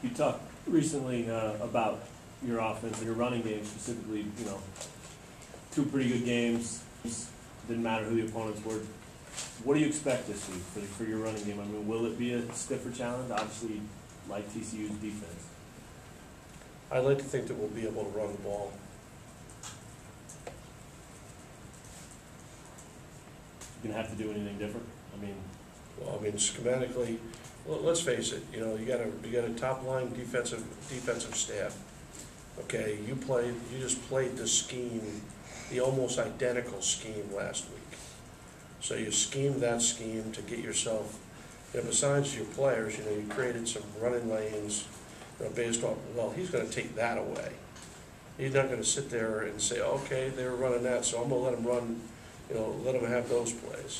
You talked recently about your offense and your running game specifically. You know, two pretty good games. Didn't matter who the opponents were. What do you expect this week for your running game? I mean, will it be a stiffer challenge? Obviously, like TCU's defense. I'd like to think that we'll be able to run the ball. You gonna have to do anything different? I mean, well, I mean, schematically, well, let's face it. You know, you got a top line defensive staff. Okay, you just played the scheme, the almost identical scheme last week. So you schemed that scheme to get yourself, you know, besides your players, you know, you created some running lanes, you know, based off, well, he's going to take that away. He's not going to sit there and say, okay, they were running that, so I'm going to let them run, you know, let them have those plays.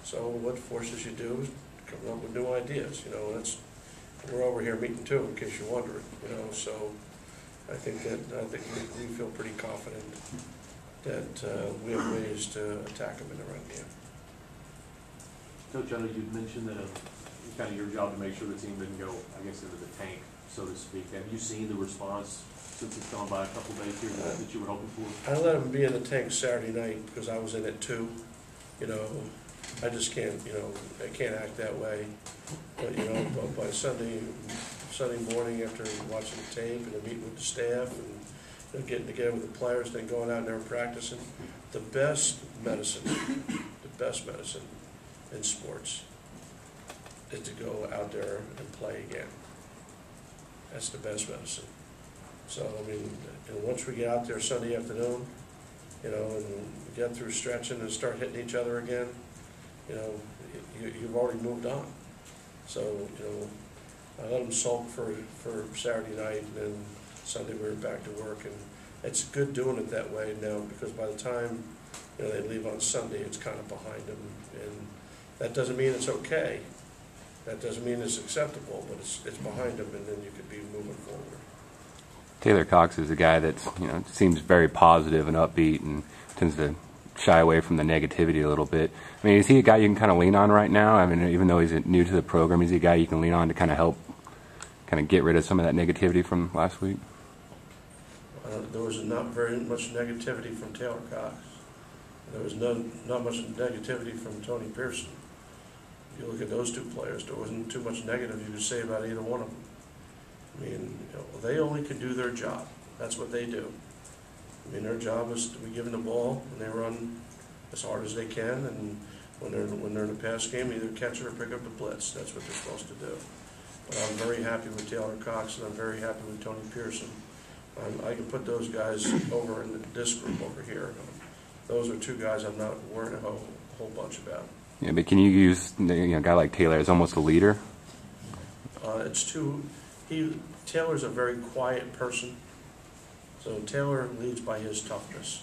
So what forces you do is come up with new ideas, you know, we're over here meeting too, in case you're wondering, you know, so I think we feel pretty confident that we have ways to attack them in the run game. Coach Charlie, you mentioned that it's kind of your job to make sure the team didn't go, I guess, into the tank, so to speak. Have you seen the response since it's gone by a couple of days here that you were hoping for? I let them be in the tank Saturday night because I was in it too. You know, I just can't, you know, I can't act that way. But, you know, by Sunday morning after watching the tape and meeting with the staff and, you know, getting together with the players, then going out there and practicing, the best medicine in sports is to go out there and play again. That's the best medicine. So, I mean, and once we get out there Sunday afternoon, you know, and get through stretching and start hitting each other again, you know, you've already moved on. So, you know, I let them sulk for Saturday night, and then Sunday we were back to work. And it's good doing it that way now, because by the time, you know, they leave on Sunday, it's kind of behind them. And that doesn't mean it's okay. That doesn't mean it's acceptable, but it's behind them, and then you could be moving forward. Taylor Cox is a guy that's, you know, seems very positive and upbeat and tends to shy away from the negativity a little bit. I mean, is he a guy you can kind of lean on right now? I mean, even though he's new to the program, is he a guy you can lean on to kind of help kind of get rid of some of that negativity from last week? There was not very much negativity from Taylor Cox. There was not much negativity from Tony Pearson. If you look at those two players, there wasn't too much negative you could say about either one of them. I mean, you know, they only can do their job. That's what they do. I mean, their job is to be given the ball, and they run as hard as they can, and when they're in a pass game, either catch it or pick up the blitz. That's what they're supposed to do. But I'm very happy with Taylor Cox, and I'm very happy with Tony Pearson. I can put those guys over in this group over here. Those are two guys I'm not worried a whole bunch about. Yeah, but can you use, you know, a guy like Taylor as almost a leader? Taylor's a very quiet person, so Taylor leads by his toughness.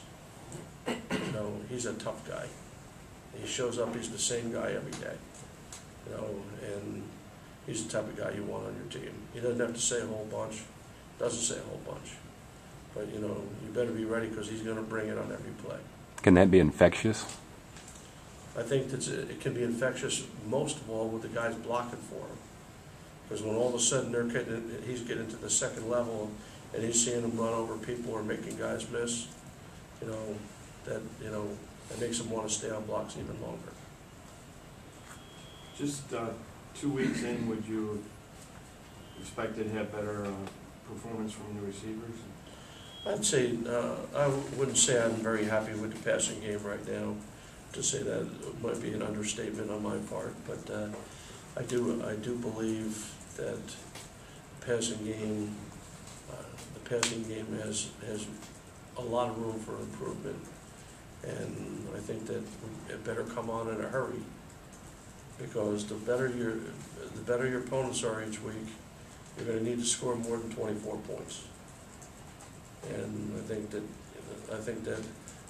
You know, he's a tough guy. He shows up, he's the same guy every day. You know, and he's the type of guy you want on your team. He doesn't have to say a whole bunch, doesn't say a whole bunch. But, you know, you better be ready because he's going to bring it on every play. Can that be infectious? I think it can be infectious most of all with the guys blocking for him. Because when all of a sudden he's getting to the second level and he's seeing them run over people or making guys miss, you know, that makes him want to stay on blocks even longer. Just 2 weeks in, would you expect to have better performance from the receivers? I'd say I wouldn't say I'm very happy with the passing game right now. To say that might be an understatement on my part, but I do believe that the passing game has a lot of room for improvement, and I think that it better come on in a hurry, because the better your opponents are each week, you're going to need to score more than 24 points. And I think that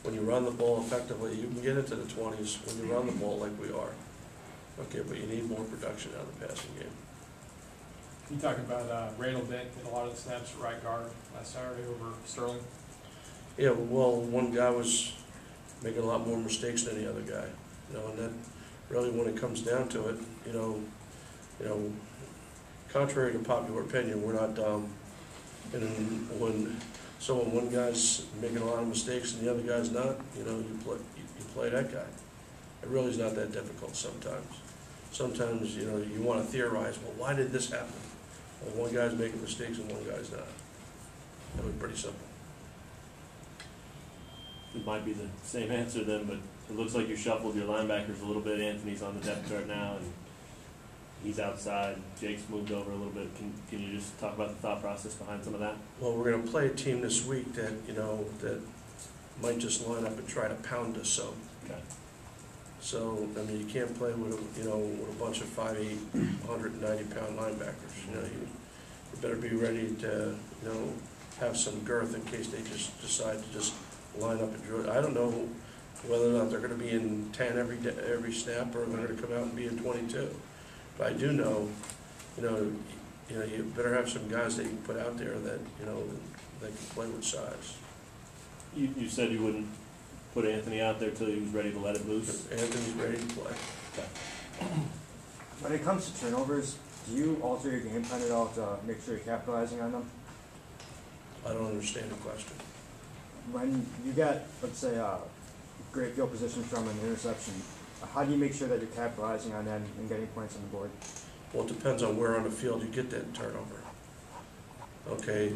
when you run the ball effectively, you can get into the 20s when you run the ball like we are. Okay, but you need more production out of the passing game. You talking about Randall Dent and a lot of the snaps at right guard last Saturday over Sterling? Yeah, well, one guy was making a lot more mistakes than the other guy. You know, and that really, when it comes down to it, you know, contrary to popular opinion, we're not dumb. And when one guy's making a lot of mistakes and the other guy's not, you play that guy. It really is not that difficult sometimes. Sometimes, you want to theorize, well, why did this happen? Well, one guy's making mistakes and one guy's not. That was pretty simple. It might be the same answer then, but it looks like you shuffled your linebackers a little bit. Anthony's on the depth chart now, and he's outside. Jake's moved over a little bit. Can you just talk about the thought process behind some of that? Well, we're going to play a team this week that, that might just line up and try to pound us some. Okay. So, I mean, you can't play with a bunch of 5'8", 190-pound linebackers. You better be ready to, have some girth in case they just decide to just line up and drill. I don't know whether or not they're going to be in 10 every snap or they're going to come out and be in 22. But I do know, you better have some guys that you can put out there that, that can play with size. You said you wouldn't put Anthony out there till he was ready to let it loose? Anthony's ready to play. Okay. When it comes to turnovers, do you alter your game plan at all to make sure you're capitalizing on them? I don't understand the question. When you get, let's say, great field position from an interception, how do you make sure that you're capitalizing on that and getting points on the board? Well, it depends on where on the field you get that turnover. Okay,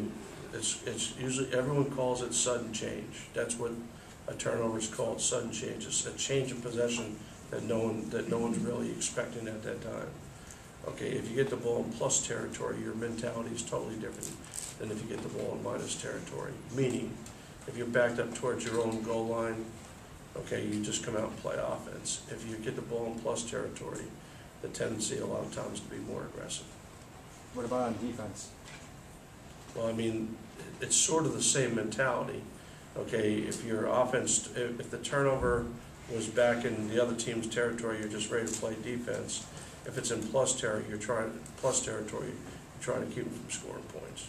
it's usually, everyone calls it sudden change. That's what a turnover is called, sudden change. It's a change of possession that no one's really expecting at that time. Okay, if you get the ball in plus territory, your mentality is totally different than if you get the ball in minus territory. Meaning, if you're backed up towards your own goal line, okay, you just come out and play offense. If you get the ball in plus territory, the tendency a lot of times to be more aggressive. What about on defense? Well, I mean, it's sort of the same mentality. Okay, if your offense, if the turnover was back in the other team's territory, you're just ready to play defense. If it's in plus territory, you're trying to keep them from scoring points.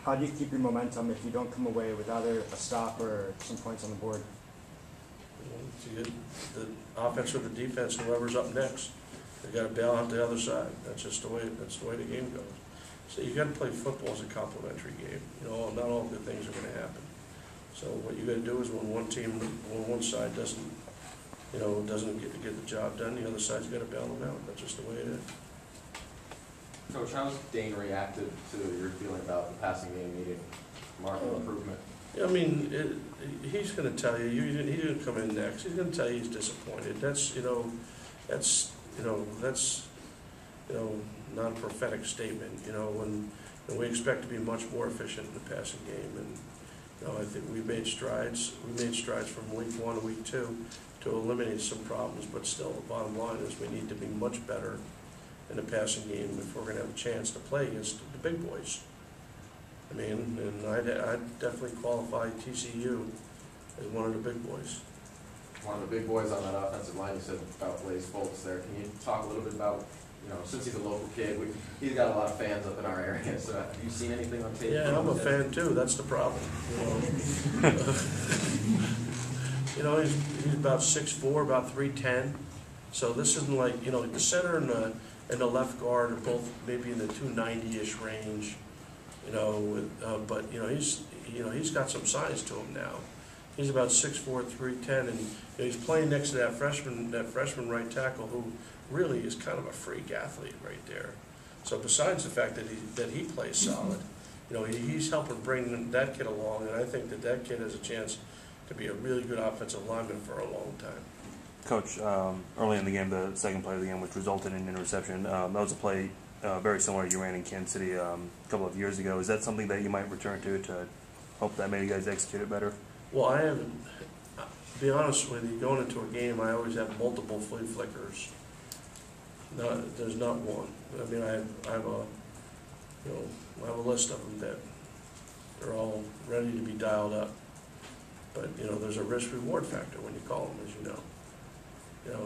How do you keep your momentum if you don't come away with either a stop or some points on the board? You get the offense or the defense, whoever's up next, they got to bail out the other side. That's just the way the game goes. So you got to play football as a complementary game. Not all good things are going to happen. So what you got to do is when one side doesn't get the job done, the other side's got to bail them out. That's just the way it is. Coach, how's Dane reacted to your feeling about the passing game needing market improvement? I mean, he's going to tell you. He didn't come in next. He's going to tell you he's disappointed. That's not a prophetic statement. When we expect to be much more efficient in the passing game, and I think we made strides. We made strides from week 1 to week 2 to eliminate some problems. But still, the bottom line is we need to be much better in the passing game if we're going to have a chance to play against the big boys. I mean, and I'd definitely qualify TCU as one of the big boys. One of the big boys on that offensive line, you said about Blaze Bolts there. Can you talk a little bit about, since he's a local kid, he's got a lot of fans up in our area, so have you seen anything on tape? Yeah, I'm a fan too, that's the problem. He's about 6'4", about 310. So this isn't like, the center and the left guard are both maybe in the 290-ish range. But he's got some size to him now. He's about 6'4", 310, and he's playing next to that freshman right tackle who really is kind of a freak athlete right there. So besides the fact that he plays solid, he's helping bring that kid along, and I think that kid has a chance to be a really good offensive lineman for a long time. Coach, early in the game, the second play of the game, which resulted in an interception, that was a play very similar to you ran in Kansas City a couple of years ago. Is that something that you might return to hope that maybe you guys execute it better? Well, I haven't. To be honest with you, going into a game, I always have multiple flea flickers. No, there's not one. I mean, I have a list of them that are all ready to be dialed up. But there's a risk-reward factor when you call them, as you know.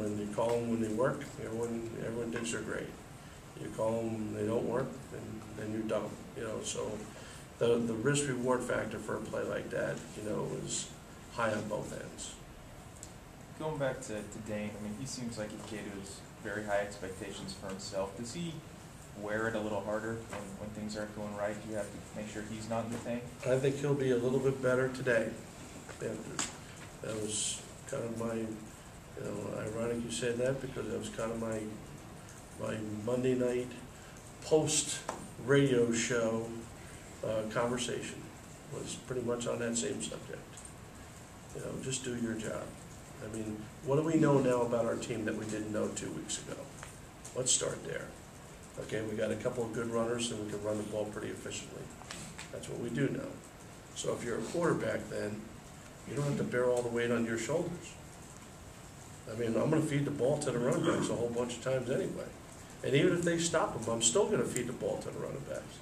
And you call them when they work, everyone thinks they're great. You call them, they don't work, then you're dumb. So the risk-reward factor for a play like that, is high on both ends. Going back to Dane, I mean, he seems like a kid who has very high expectations for himself. Does he wear it a little harder when things aren't going right? Do you have to make sure he's not in the tank? I think he'll be a little bit better today. And that was kind of my, ironic you said that, because that was kind of my Monday night post-radio show conversation, was pretty much on that same subject. Just do your job. I mean, what do we know now about our team that we didn't know 2 weeks ago? Let's start there. Okay, we got a couple of good runners and we can run the ball pretty efficiently. That's what we do know. So if you're a quarterback, then you don't have to bear all the weight on your shoulders. I mean, I'm going to feed the ball to the running backs a whole bunch of times anyway. And even if they stop them, I'm still going to feed the ball to the running backs.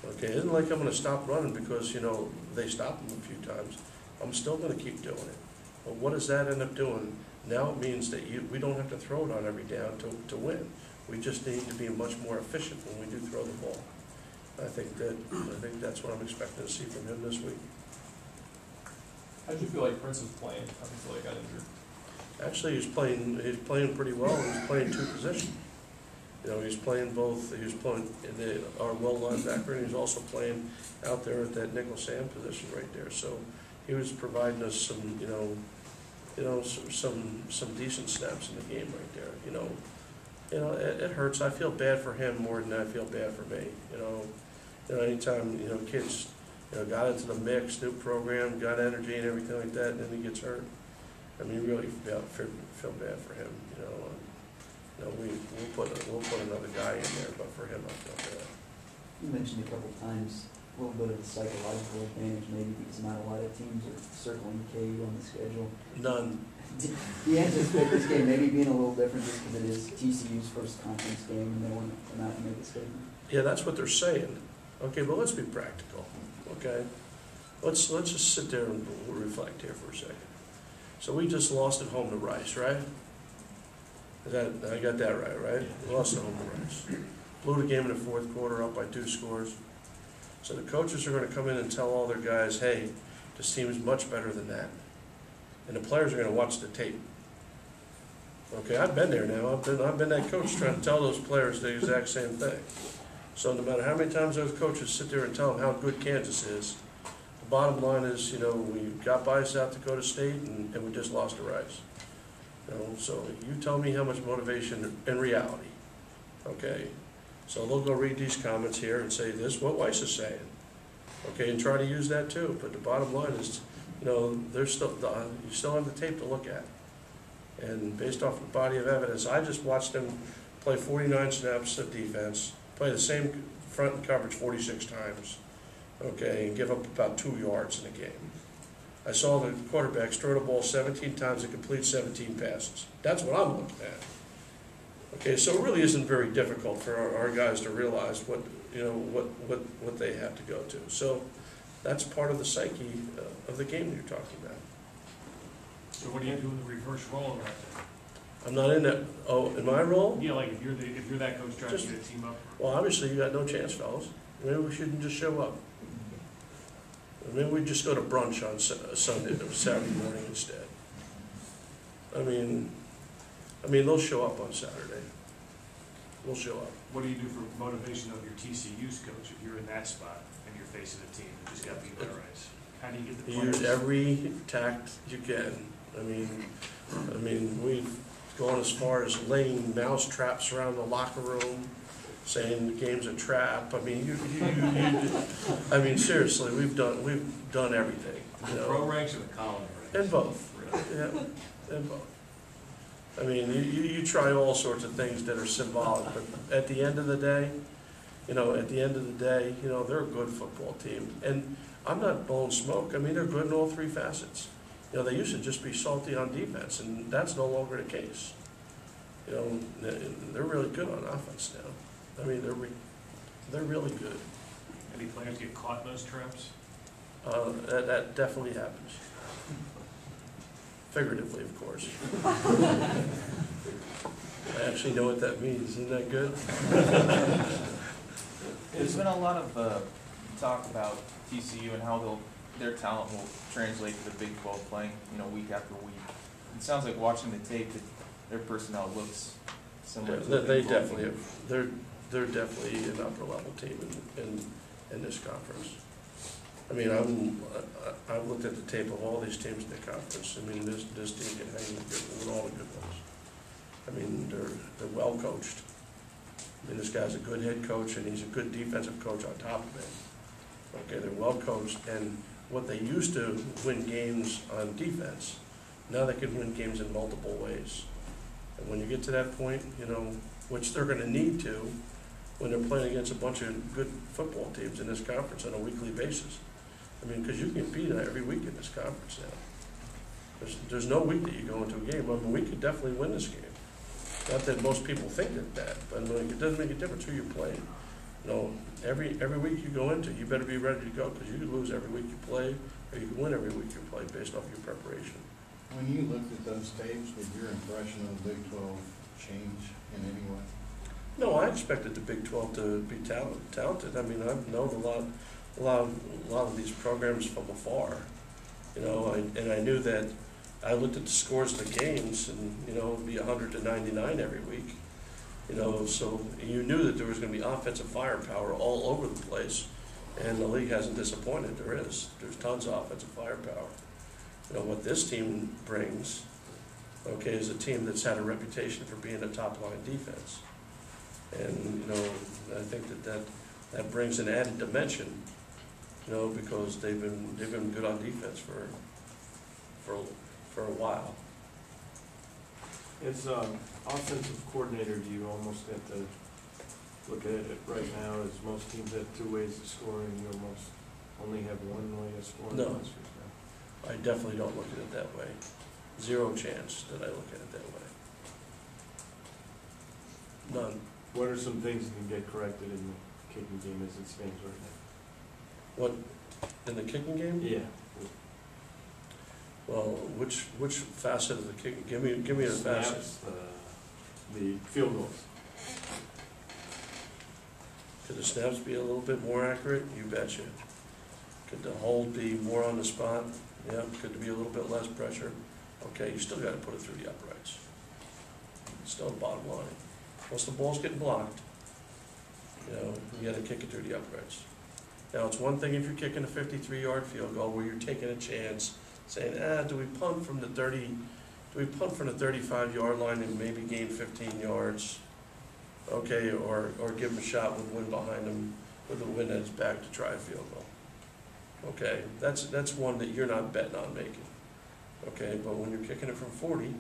Okay, it isn't like I'm going to stop running because, they stopped them a few times. I'm still going to keep doing it. But what does that end up doing? Now it means that we don't have to throw it on every down to win. We just need to be much more efficient when we do throw the ball. I think that's what I'm expecting to see from him this week. How did you feel like Prince was playing up until he got injured? Actually, he's playing pretty well. He's playing two positions. He's playing both. He was playing in our well linebacker, and he's also playing out there at that nickel Sam position right there. So he was providing us some, some decent snaps in the game right there. It hurts. I feel bad for him more than I feel bad for me. Anytime kids got into the mix, new program, got energy and everything like that, and then he gets hurt. I mean, really feel bad for him. We'll put another guy in there, but for him, I feel bad. You mentioned a couple of times a little bit of the psychological advantage, maybe because not a lot of teams are circling KU on the schedule. None. Do you anticipate this game maybe being a little different just because it is TCU's first conference game and they want to come out and make a statement? Yeah, that's what they're saying. Okay, but let's be practical. Okay, let's just sit there and reflect here for a second. So we just lost at home to Rice, right? I got that right? We lost at home to Rice. Blew the game in the fourth quarter, up by 2 scores. So the coaches are going to come in and tell all their guys, hey, this team is much better than that. And the players are going to watch the tape. Okay, I've been there now. I've been that coach trying to tell those players the exact same thing. So no matter how many times those coaches sit there and tell them how good Kansas is, the bottom line is, we got by South Dakota State and we just lost to Rice. So you tell me how much motivation in reality. Okay, so they'll go read these comments here and say this is what Weis is saying. Okay, and try to use that too. But the bottom line is, there's still you still have the tape to look at. And based off the body of evidence, I just watched them play 49 snaps of defense, play the same front and coverage 46 times, okay, and give up about 2 yards in the game. I saw the quarterbacks throw the ball 17 times and complete 17 passes. That's what I'm looking at. Okay, so it really isn't very difficult for our guys to realize what they have to go to. So that's part of the psyche of the game that you're talking about. So what do you do in the reverse role right there? I'm not in that. Oh, in my role? Yeah, like if you're that coach trying to get a team up. Well, obviously you got no chance, fellas. Maybe we shouldn't just show up. Maybe we just go to brunch on Sunday or Saturday morning instead. I mean, they'll show up on Saturday. We'll show up. What do you do for motivation of your TCU's coach if you're in that spot and you're facing a team that just got beat by Rice? How do you get the players? Use every tact you can. I mean, we've gone as far as laying mouse traps around the locker room, saying the game's a trap. I mean, seriously, we've done everything. The pro ranks or the column ranks? And both. Yeah, and both. I mean, you try all sorts of things that are symbolic, but at the end of the day, they're a good football team. And I'm not blowing smoke. I mean, they're good in all 3 facets. They used to just be salty on defense, and that's no longer the case. They're really good on offense now. I mean, they're really good. Any players get caught in those traps? That definitely happens. Figuratively, of course. I actually know what that means. Isn't that good? There's been a lot of talk about TCU and how their talent will translate to the Big 12 playing, week after week. It sounds like watching the tape that their personnel looks similar to the They Big 12 definitely team. have. they're definitely an upper level team in this conference. I mean, I've looked at the tape of all these teams in the conference. I mean, this team can hang with all the good ones. I mean, they're well coached. I mean, this guy's a good head coach, and he's a good defensive coach on top of it. Okay, they're well coached, and what they used to win games on defense, now they can win games in multiple ways. And when you get to that point, you know, which they're going to need to, when they're playing against a bunch of good football teams in this conference on a weekly basis. I mean, because you can beat every week in this conference now. There's no week that you go into a game. I mean, we could definitely win this game. Not that most people think that, but it doesn't make a difference who you're playing. You know, every week you go into, you better be ready to go, because you could lose every week you play, or you can win every week you play based off your preparation. When you looked at those tapes, did your impression of the Big 12 change in any way? No, I expected the Big 12 to be talented. I mean, I've known a lot of these programs from afar, you know, and I knew that. I looked at the scores of the games, and you know, it'd be 100-99 every week, you know. So you knew that there was going to be offensive firepower all over the place, and the league hasn't disappointed. There's tons of offensive firepower. You know what this team brings, okay, is a team that's had a reputation for being a top-line defense. And, you know, I think that brings an added dimension, you know, because they've been good on defense for a while. As offensive coordinator, do you almost have to look at it right now as most teams have two ways of scoring, you almost only have one way of scoring? No, I definitely don't look at it that way. Zero chance that I look at it that way. None. What are some things that can get corrected in the kicking game as it stands right now? What, in the kicking game? Yeah. Well, which facet of the kicking? Give me a facet. Snaps, the field goals. Could the snaps be a little bit more accurate? You betcha. Could the hold be more on the spot? Yeah. Could there be a little bit less pressure? Okay, you still got to put it through the uprights. Still the bottom line. Once the ball's getting blocked, you know, you got to kick it through the uprights. Now, it's one thing if you're kicking a 53-yard field goal where you're taking a chance, saying, do we punt from the 35-yard line and maybe gain 15 yards? Okay, or give them a shot with wind behind them, with the wind at his back to try a field goal. Okay, that's one that you're not betting on making. Okay, but when you're kicking it from 40, you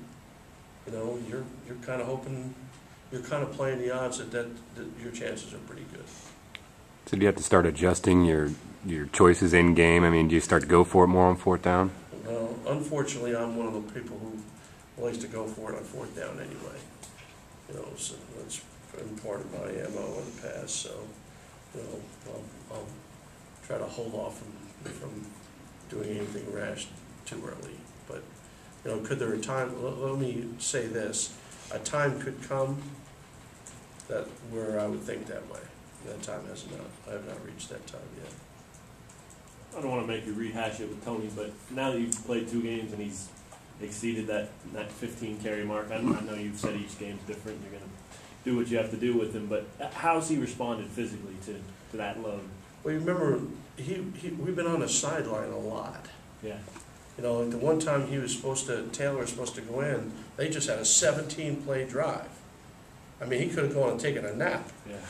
know, you're kind of hoping, you're kind of playing the odds that your chances are pretty good. So do you have to start adjusting your choices in game? I mean, do you start to go for it more on fourth down? Well, unfortunately, I'm one of the people who likes to go for it on fourth down anyway. You know, so that's been part of my MO in the past. So, you know, I'll try to hold off from doing anything rash too early. But, you know, could there a time? Let me say this: a time could come that where I would think that way. That time has not. I have not reached that time yet. I don't want to make you rehash it with Tony, but now that you've played 2 games and he's exceeded that 15 carry mark, I know you've said each game's different. You're going to do what you have to do with him, but how's he responded physically to that load? Well, you remember we've been on the sideline a lot. Yeah. You know, like the one time Taylor was supposed to go in, they just had a 17-play drive. I mean, he could have gone and taken a nap. Yeah.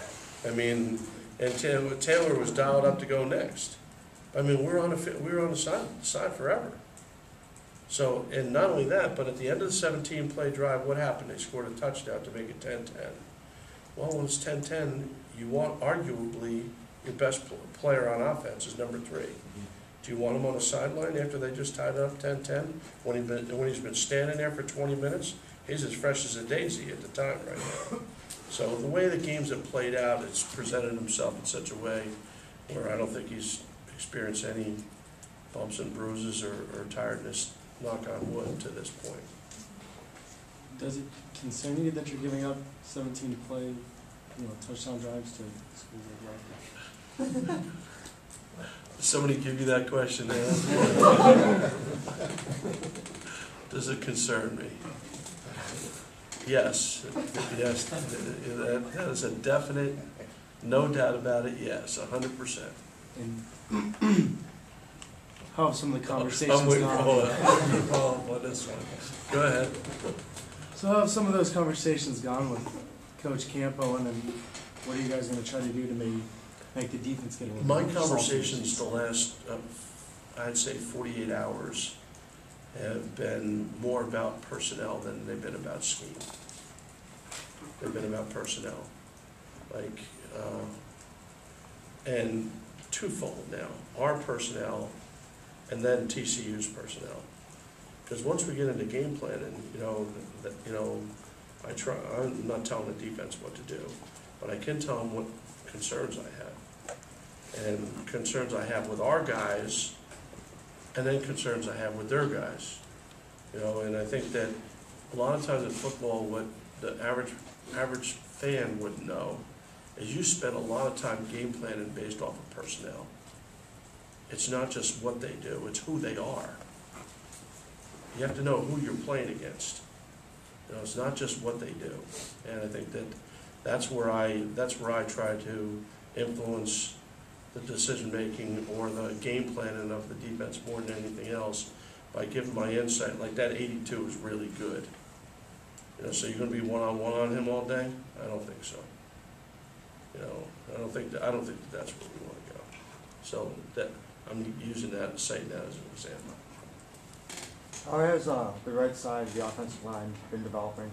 I mean, and Taylor was dialed up to go next. I mean, we were on the side forever. So, and not only that, but at the end of the 17-play drive, what happened? They scored a touchdown to make it 10-10. Well, when it's 10-10, you want arguably your best player on offense is number 3. Do you want him on the sideline after they just tied it up 10-10? When he's been standing there for 20 minutes, he's as fresh as a daisy at the time right now. So the way the games have played out, it's presented himself in such a way where I don't think he's experienced any bumps and bruises or tiredness, knock on wood, to this point. Does it concern you that you're giving up 17 to play, touchdown drives to schools like that? Somebody give you that question, man? Does it concern me? Yes, yes, that is a definite, no doubt about it, yes, 100%. And how have some of the conversations I'm waiting gone? for this one. Go ahead. So how have some of those conversations gone with Coach Campo, and then what are you guys going to try to do to maybe make the defense get a little My bit conversations the last, I'd say 48 hours have been more about personnel than they've been about scheme. They've been about personnel. Like, and twofold now, our personnel and then TCU's personnel. Because once we get into game planning, I'm not telling the defense what to do, but I can tell them what concerns I have. And concerns I have with our guys, and then concerns I have with their guys. And I think that a lot of times in football, what the average fan wouldn't know is you spend a lot of time game planning based off of personnel. It's not just what they do, it's who they are. You have to know who you're playing against. It's not just what they do. And I think that's where I try to influence the decision-making or the game planning of the defense more than anything else by giving my insight. Like that 82 is really good. So you're going to be one-on-one on him all day? I don't think so. I don't think that's where we want to go. So that I'm using that and citing that as an example. How has the right side of the offensive line been developing?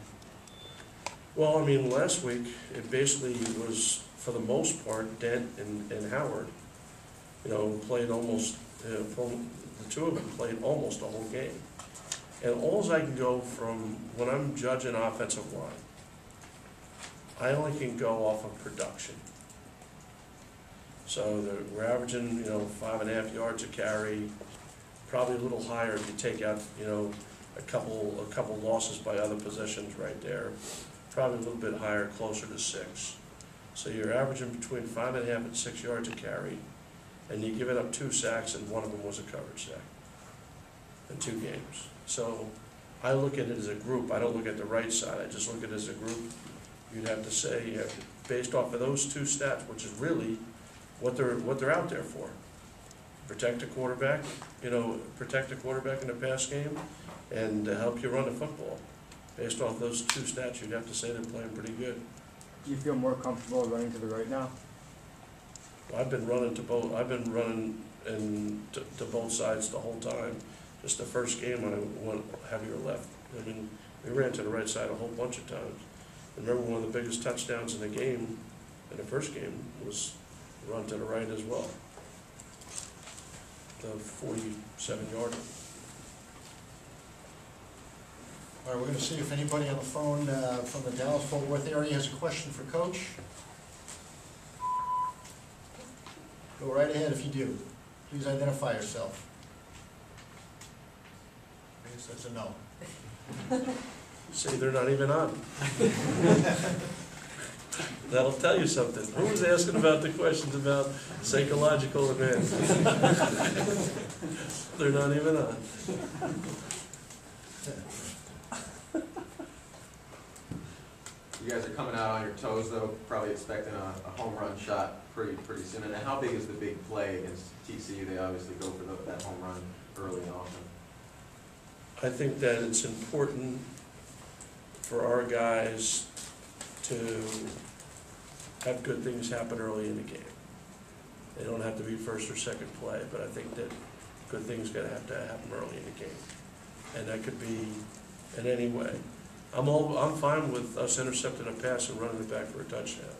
Well, I mean, last week, it basically was, for the most part, Dent and Howard, played almost, the two of them played almost the whole game. And alls I can go from, when I'm judging offensive line, I only can go off of production. So we're averaging, 5.5 yards a carry, probably a little higher if you take out, a couple losses by other positions right there. Probably a little bit higher, closer to 6. So you're averaging between 5.5 and 6 yards a carry, and you give it up 2 sacks, and one of them was a coverage sack in 2 games. So I look at it as a group. I don't look at the right side. I just look at it as a group. You'd have to say, based off of those 2 stats, which is really what they're out there for. Protect the quarterback, protect the quarterback in the pass game, and help you run the football. Based off those 2 stats, you'd have to say they're playing pretty good. Do you feel more comfortable running to the right now? I've been running to both. I've been running to both sides the whole time. Just the first game, I went heavier left. I mean, we ran to the right side a whole bunch of times. Remember, one of the biggest touchdowns in the game, in the first game, was run to the right as well. The 47-yarder. All right, we're going to see if anybody on the phone from the Dallas-Fort Worth area has a question for Coach. Go right ahead if you do. Please identify yourself. I guess that's a no. See, they're not even on. That'll tell you something. Who was asking about the questions about psychological events? They're not even on. You guys are coming out on your toes, though, probably expecting a home run shot pretty soon. And how big is the big play against TCU? They obviously go for that home run early and often. I think that it's important for our guys to have good things happen early in the game. They don't have to be first or second play, but I think that good things got to happen early in the game, and that could be in any way. I'm fine with us intercepting a pass and running it back for a touchdown.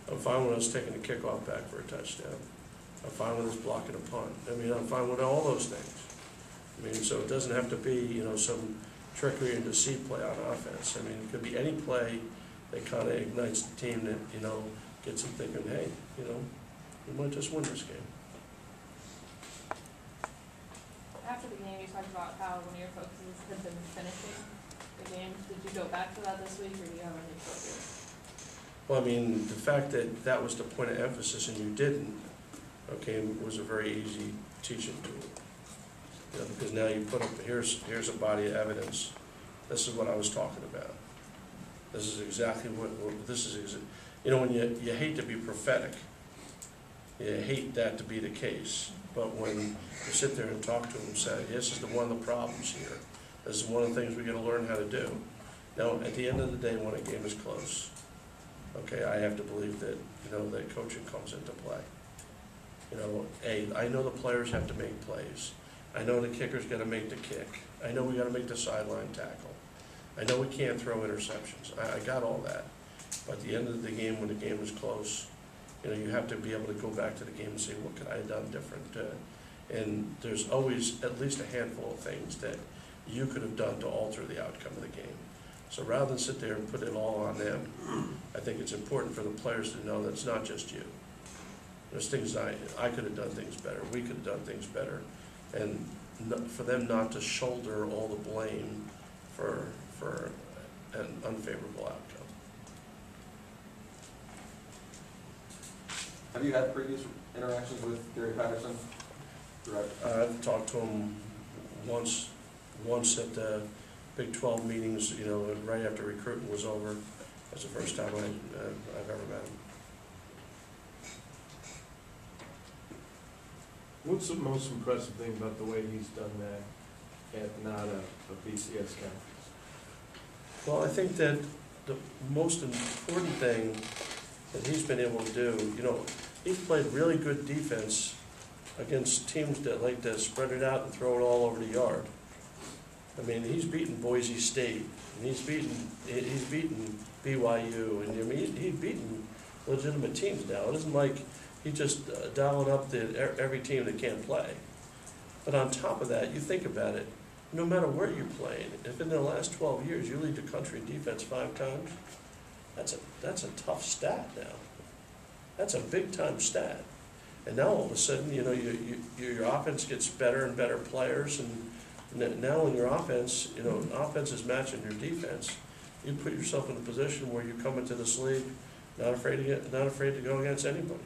I'm fine with us taking a kickoff back for a touchdown. I'm fine with us blocking a punt. I mean, I'm fine with all those things. I mean, so it doesn't have to be, some trickery and deceit play on offense. I mean, it could be any play that kind of ignites the team that, gets them thinking, hey, we might just win this game. After the game, you talked about how one of your focuses had been finishing the game. Did you go back to that this week, or do you have any focus? Well, I mean, the fact that that was the point of emphasis and you didn't, was a very easy teaching tool. Because now you put up, here's a body of evidence. This is what I was talking about. This is exactly this is, you know, when you hate to be prophetic, you hate that to be the case, but when you sit there and talk to them and say, this is one of the problems here, this is one of the things we gotta learn how to do. Now, at the end of the day, when a game is close, okay, I have to believe that, you know, that coaching comes into play. You know, I know the players have to make plays. I know the kicker's gotta make the kick. I know we gotta make the sideline tackle. I know we can't throw interceptions. I got all that. But at the end of the game, when the game is close, you know, you have to be able to go back to the game and say, what could I have done different? And there's always at least a handful of things that you could have done to alter the outcome of the game. So rather than sit there and put it all on them, I think it's important for the players to know that it's not just you. There's things I could have done things better, we could have done things better, and for them not to shoulder all the blame for an unfavorable outcome. Have you had previous interactions with Gary Patterson? I've talked to him once at the Big 12 meetings, you know, right after recruiting was over. That's the first time I've ever met him. What's the most impressive thing about the way he's done that at not a BCS conference? Well, I think that the most important thing that he's been able to do, you know, he's played really good defense against teams that like to spread it out and throw it all over the yard. I mean, he's beaten Boise State, and he's beaten BYU, and I mean, he's beaten legitimate teams now. It isn't like he's just dialing up every team that can't play. But on top of that, you think about it, no matter where you're playing, if in the last 12 years you lead the country in defense 5 times, that's a tough stat now. That's a big time stat. And now all of a sudden, you know, your offense gets better and better players, and now in your offense, you know, offense is matching your defense. You put yourself in a position where you come into this league not afraid to go against anybody.